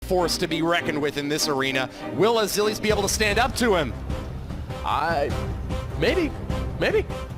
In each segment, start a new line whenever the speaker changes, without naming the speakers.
force to be reckoned with in this arena. Will Azilys be able to stand up to him?
Maybe.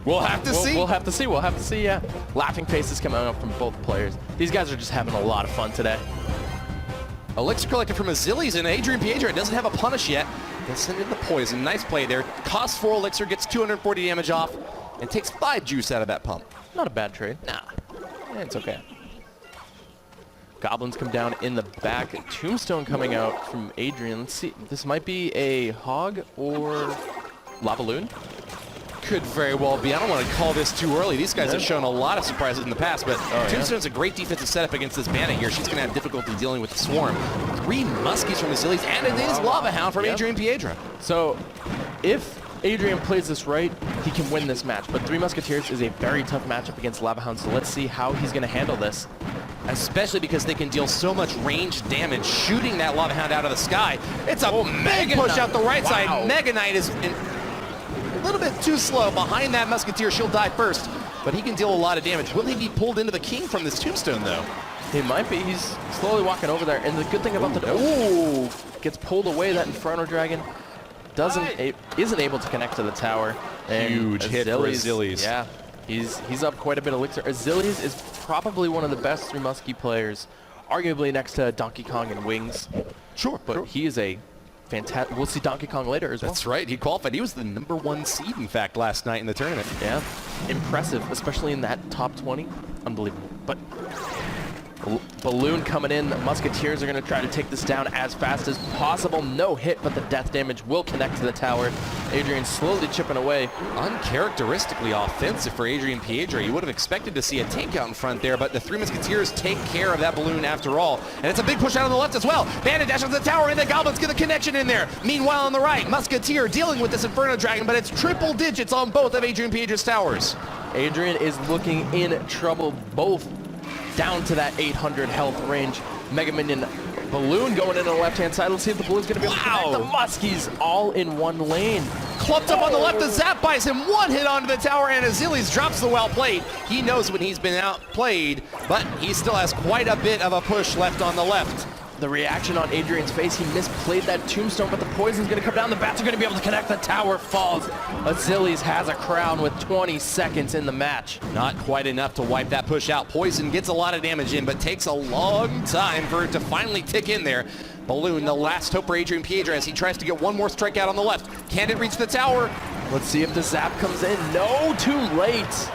We'll have to see.
We'll have to see, yeah. Laughing faces coming up from both players. These guys are just having a lot of fun today.
Elixir collected from Azilys, and Adrian Piedra doesn't have a punish yet. They'll send in the poison. Nice play there. Costs 4 Elixir, gets 240 damage off, and takes 5 juice out of that pump.
Not a bad trade.
Nah.
Yeah, it's okay. Goblins come down in the back. Tombstone coming out from Adrian. Let's see. This might be a Hog or Lava Loon.
Could very well be. I don't want to call this too early. These guys have shown a lot of surprises in the past, but Tombstone's a great defensive setup against this Bandit here. She's going to have difficulty dealing with the Swarm. 3 Muskies from Azilys, and it is Lava Hound from Adrian Piedra.
So, if Adrian plays this right, he can win this match. But 3 Musketeers is a very tough matchup against Lava Hound, so let's see how he's going to handle this.
Especially because they can deal so much ranged damage shooting that Lava Hound out of the sky. It's a big push out the right side. Mega Knight is a little bit too slow behind that Musketeer. She'll die first, but he can deal a lot of damage. Will he be pulled into the King from this Tombstone, though?
He might be. He's slowly walking over there. And the good thing about gets pulled away. That Inferno Dragon isn't able to connect to the tower. And
huge hit for Azilys.
Yeah, he's up quite a bit of Elixir. Azilys is probably one of the best 3 Muskie players, arguably next to Donkey Kong and Wings.
Sure,
but he is a fantastic. We'll see Donkey Kong later as well.
That's right. He qualified. He was the #1 seed, in fact, last night in the tournament.
Yeah, impressive, especially in that top 20. Unbelievable. But Balloon coming in. The Musketeers are going to try to take this down as fast as possible. No hit, but the death damage will connect to the tower. Adrian slowly chipping away.
Uncharacteristically offensive for Adrian Piedra. You would have expected to see a tank out in front there, but the 3 Musketeers take care of that Balloon after all. And it's a big push out on the left as well. Bandit dashes to the tower, and the Goblins get a connection in there. Meanwhile, on the right, Musketeer dealing with this Inferno Dragon, but it's triple digits on both of Adrian Piedra's towers.
Adrian is looking in trouble, both down to that 800 health range. Mega Minion Balloon going in on the left-hand side. Let's see if the Balloon's going to be able to connect the Muskies all in one lane.
Clumped up on the left, the Zap buys him 1 hit onto the tower, and Azilys drops the well played. He knows when he's been outplayed, but he still has quite a bit of a push left on the left.
The reaction on Adrian's face, he misplayed that Tombstone, but the poison's going to come down. The bats are going to be able to connect. The tower falls. Azilys has a crown with 20 seconds in the match.
Not quite enough to wipe that push out. Poison gets a lot of damage in, but takes a long time for it to finally tick in there. Balloon, the last hope for Adrian Piedra as he tries to get one more strike out on the left. Can it reach the tower?
Let's see if the Zap comes in. No, too late.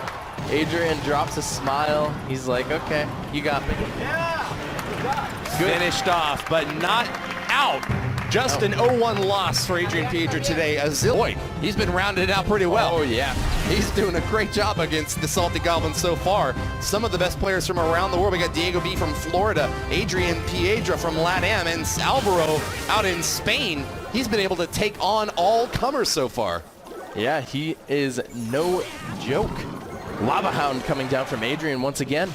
Adrian drops a smile. He's like, okay, you got me.
Yeah, you got it.
Finished off, but not out. Just an 0-1 loss for Adrian Piedra today. Azilys, he's been rounded out pretty well.
Oh, yeah.
He's doing a great job against the Salty Goblins so far. Some of the best players from around the world. We got Diego B from Florida, Adrian Piedra from LATAM, and Alvaro out in Spain. He's been able to take on all comers so far.
Yeah, he is no joke. Lava Hound coming down from Adrian once again.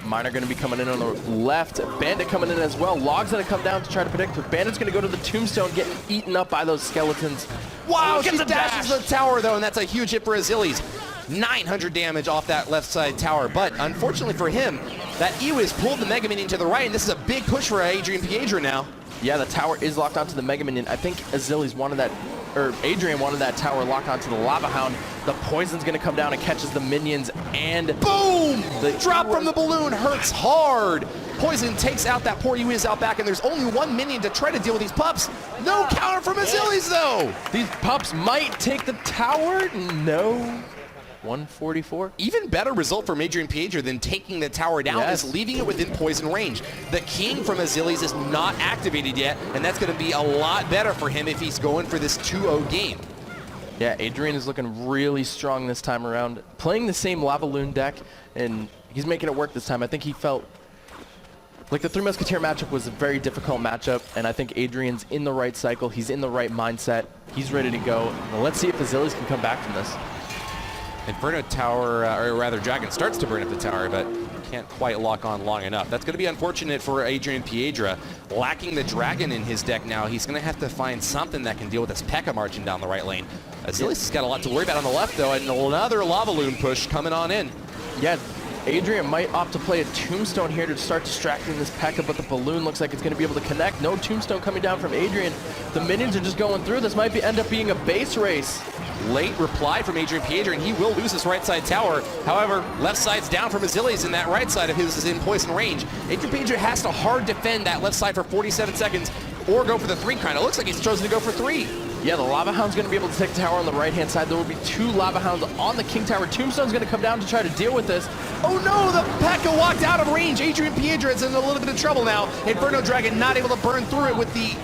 Miner going to be coming in on the left. Bandit coming in as well. Log's going to come down to try to protect, but Bandit's going to go to the Tombstone, getting eaten up by those skeletons.
Wow, she dashes the tower, though, and that's a huge hit for Azilys. 900 damage off that left side tower, but unfortunately for him, that Ewiz pulled the Mega Minion to the right, and this is a big push for Adrian Piedra now.
Yeah, the tower is locked onto the Mega Minion. I think Azilys wanted that, or Adrian wanted that tower locked onto the Lava Hound. The poison's going to come down and catches the minions, and
boom! The drop from the Balloon hurts hard. Poison takes out that poor Ewiz out back, and there's only 1 minion to try to deal with these pups. No counter from Azilys, though.
These pups might take the tower. No. 144.
Even better result from Adrian Piedra than taking the tower down is leaving it within poison range. The King from Azilys is not activated yet, and that's going to be a lot better for him if he's going for this 2-0 game.
Yeah, Adrian is looking really strong this time around. Playing the same Lava Loon deck, and he's making it work this time. I think he felt like the 3 Musketeer matchup was a very difficult matchup, and I think Adrian's in the right cycle. He's in the right mindset. He's ready to go. Well, let's see if Azilys can come back from this.
Inferno Tower, or rather Dragon starts to burn up the tower, but can't quite lock on long enough. That's going to be unfortunate for Adrian Piedra. Lacking the Dragon in his deck now, he's going to have to find something that can deal with this P.E.K.K.A. marching down the right lane. Azilys has got a lot to worry about on the left, though, and another Lava Loon push coming on in.
Yeah, Adrian might opt to play a tombstone here to start distracting this P.E.K.K.A, but the balloon looks like it's going to be able to connect. No tombstone coming down from Adrian. The minions are just going through. This might end up being a base race.
Late reply from Adrian Piedra, and he will lose his right side tower. However, left side's down from Azilys, and that right side of his is in poison range. Adrian Piedra has to hard defend that left side for 47 seconds or go for the 3 crown. It looks like he's chosen to go for 3.
Yeah, the Lava Hound's going to be able to take the tower on the right-hand side. There will be 2 Lava Hounds on the King Tower. Tombstone's going to come down to try to deal with this.
Oh no, the P.E.K.K.A walked out of range. Adrian Piedra is in a little bit of trouble now. Inferno Dragon not able to burn through it with the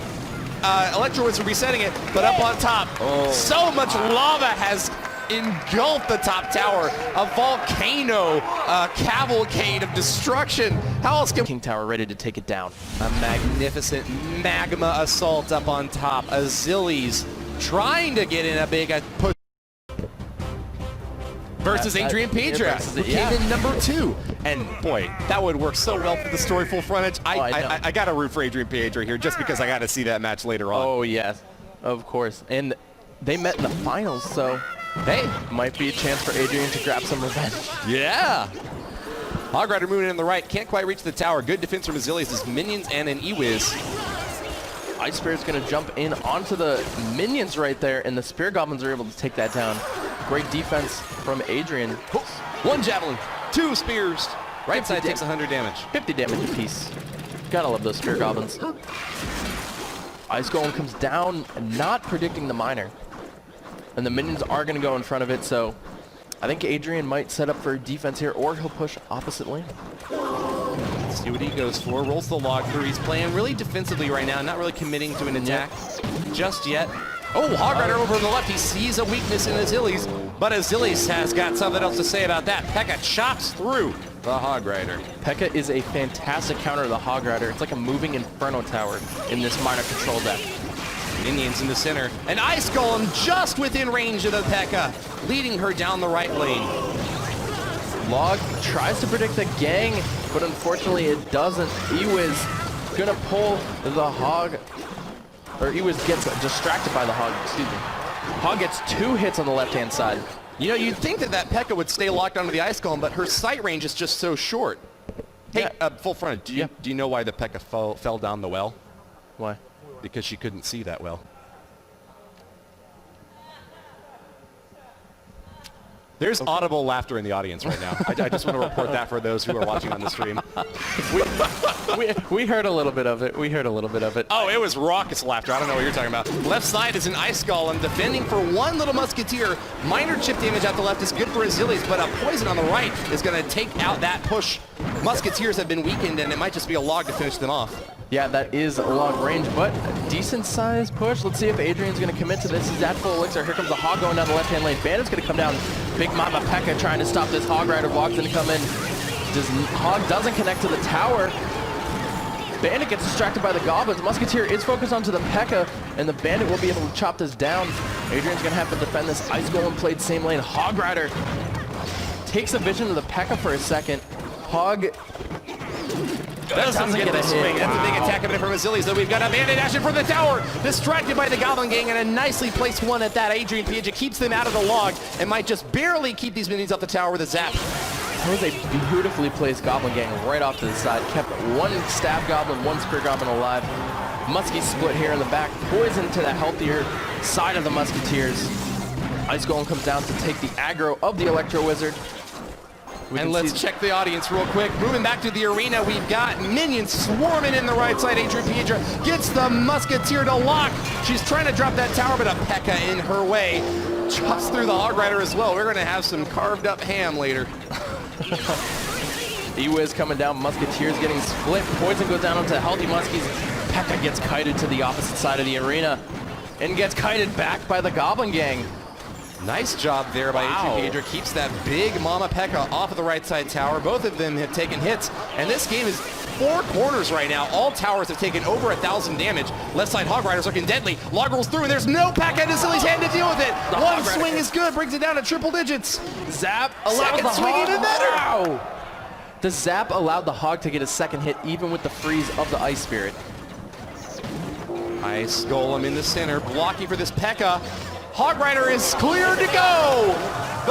Electro Wizard resetting it, but up on top, so much lava has engulfed the top tower. A volcano, a cavalcade of destruction. How else can
King Tower ready to take it down.
a magnificent magma assault up on top? Azilys trying to get in a big push versus Adrian Piedra, who came in number 2. And boy, that would work so well for the story full frontage. I got to root for Adrian Piedra here just because I got to see that match later on.
Oh, yes, of course. And they met in the finals, so
Hey,
might be a chance for Adrian to grab some revenge.
yeah. Hog Rider moving in the right, can't quite reach the tower. Good defense from Azilys, his minions and an E-Wiz.
Ice Spirit's going to jump in onto the minions right there, and the Spear Goblins are able to take that down. Great defense from Adrian.
1 javelin, 2 spears. Right side takes 100 damage.
50 damage apiece. Gotta love those Spear Goblins. Ice Golem comes down, not predicting the Miner. And the minions are going to go in front of it, so I think Adrian might set up for defense here, or he'll push opposite lane.
Let's see what he goes for. Rolls the log through. He's playing really defensively right now, not really committing to an attack just yet. Oh, Hog Rider over on the left. He sees a weakness in Azilys, but Azilys has got something else to say about that. P.E.K.K.A chops through the Hog Rider.
P.E.K.K.A is a fantastic counter to the Hog Rider. It's like a moving Inferno Tower in this Miner control deck.
Minions in the center. An Ice Golem just within range of the P.E.K.K.A, leading her down the right lane.
Log tries to predict the gang, but unfortunately it doesn't. E-Wiz gonna pull the Hog, or E-Wiz gets distracted by the Hog, excuse me. Hog gets 2 hits on the left-hand side.
You know, you'd think that P.E.K.K.A would stay locked onto the Ice Golem, but her sight range is just so short. Hey, full fronted, do you know why the P.E.K.K.A fell down the well?
Why?
Because she couldn't see that well. There's audible laughter in the audience right now. I just want to report that for those who are watching on the stream.
We heard a little bit of it. We heard a little bit of it.
Oh, it was raucous laughter. I don't know what you're talking about. Left side is an Ice Golem defending for 1 little Musketeer. Minor chip damage out the left is good for Azilys, but a poison on the right is going to take out that push. Musketeers have been weakened, and it might just be a log to finish them off.
Yeah, that is a long range, but a decent-sized push. Let's see if Adrian's going to commit to this. He's at full elixir. Here comes the Hog going down the left-hand lane. Bandit's going to come down. Big Mama P.E.K.K.A trying to stop this Hog Rider. Walks in to come in. Hog doesn't connect to the tower. Bandit gets distracted by the Goblins. Musketeer is focused onto the P.E.K.K.A, and the Bandit will be able to chop this down. Adrian's going to have to defend this. Ice Golem played same lane. Hog Rider takes a vision of the P.E.K.K.A for a second. Hog
doesn't get a swing. That's a big attack coming in from Azilys, though. We've got a Bandit dashing from the tower, distracted by the Goblin Gang, and a nicely placed one at that. Adrian Piedra keeps them out of the log and might just barely keep these minions off the tower with a zap.
That was a beautifully placed Goblin Gang right off to the side. Kept 1 Stab Goblin, 1 Spear Goblin alive. Muskie split here in the back. Poison to the healthier side of the Musketeers. Ice Golem comes down to take the aggro of the Electro Wizard.
And let's check the audience real quick. Moving back to the arena, we've got minions swarming in the right side. Adrian Piedra gets the Musketeer to lock. She's trying to drop that tower, but a P.E.K.K.A in her way. Chops through the Hog Rider as well. We're going to have some carved up ham later.
E-Wiz coming down. Musketeers getting split. Poison goes down onto healthy Muskies. P.E.K.K.A gets kited to the opposite side of the arena and gets kited back by the Goblin Gang.
Nice job there by Adrian Piedra. Keeps that big Mama P.E.K.K.A off of the right side tower. Both of them have taken hits, and this game is 4 corners right now. All towers have taken over 1,000 damage. Left side Hog Rider's looking deadly. Log rolls through, and there's no P.E.K.K.A in Azilys' hand to deal with it. One swing is good, brings it down to triple digits.
Zap allows
Second swing even better.
Wow. The Zap allowed the Hog to get a second hit, even with the freeze of the Ice Spirit.
Ice Golem in the center, blocking for this P.E.K.K.A. Hog Rider is cleared to go.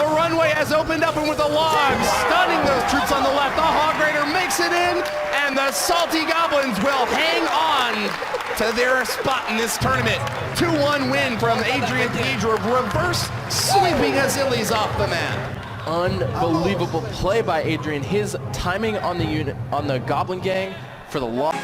The runway has opened up, and with the logs stunning those troops on the left, the Hog Raider makes it in, and the Salty Goblins will hang on to their spot in this tournament. 2-1 win from Adrian Piedra, reverse sweeping Azilys off the map.
Unbelievable play by Adrian. His timing on the unit, on the Goblin Gang for the long.